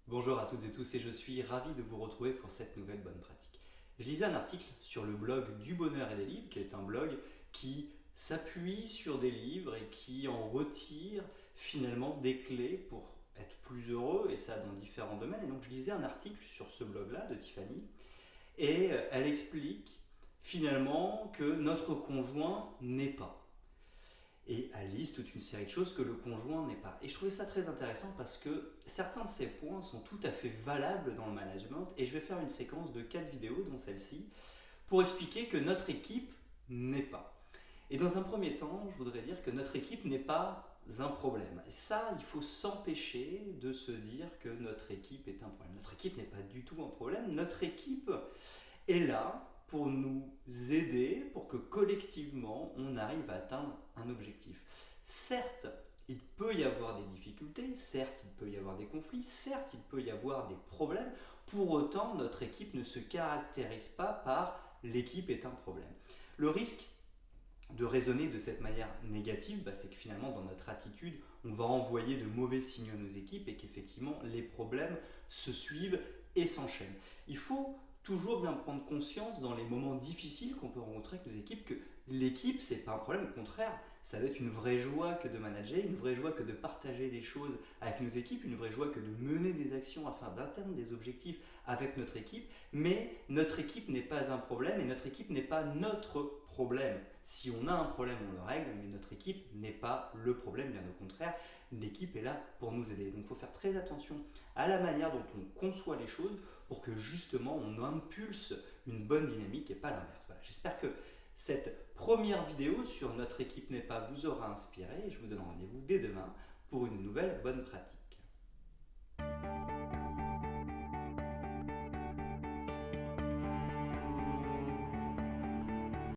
Bonjour à toutes et tous et je suis ravi de vous retrouver pour cette nouvelle bonne pratique. Je lisais un article sur le blog du bonheur et des livres, qui est un blog qui s'appuie sur des livres et qui en retire finalement des clés pour être plus heureux, et ça dans différents domaines. Et donc je lisais un article sur ce blog-là de Tiffany, et elle explique finalement que notre conjoint n'est pas. Et elle liste toute une série de choses que le conjoint n'est pas. Et je trouvais ça très intéressant parce que certains de ces points sont tout à fait valables dans le management. Et je vais faire une séquence de 4 vidéos, dont celle-ci, pour expliquer que notre équipe n'est pas. Et dans un premier temps, je voudrais dire que notre équipe n'est pas un problème. Et ça, il faut s'empêcher de se dire que notre équipe est un problème. Notre équipe n'est pas du tout un problème. Notre équipe est là pour nous aider, pour que collectivement on arrive à atteindre un objectif. Certes, il peut y avoir des difficultés, certes, il peut y avoir des conflits, certes, il peut y avoir des problèmes. Pour autant, notre équipe ne se caractérise pas par l'équipe est un problème. Le risque de raisonner de cette manière négative, c'est que finalement dans notre attitude, on va envoyer de mauvais signaux à nos équipes et qu'effectivement les problèmes se suivent et s'enchaînent. Il faut toujours bien prendre conscience dans les moments difficiles qu'on peut rencontrer avec nos équipes que l'équipe, c'est pas un problème, au contraire, ça va être une vraie joie que de manager, une vraie joie que de partager des choses avec nos équipes, une vraie joie que de mener des actions afin d'atteindre des objectifs avec notre équipe, mais notre équipe n'est pas un problème et notre équipe n'est pas notre problème. Si on a un problème, on le règle, mais notre équipe n'est pas le problème, bien au contraire, l'équipe est là pour nous aider. Donc il faut faire très attention à la manière dont on conçoit les choses pour que justement on impulse une bonne dynamique et pas l'inverse. Voilà, j'espère que cette première vidéo sur notre équipe n'est pas vous aura inspiré et je vous donne rendez-vous dès demain pour une nouvelle bonne pratique.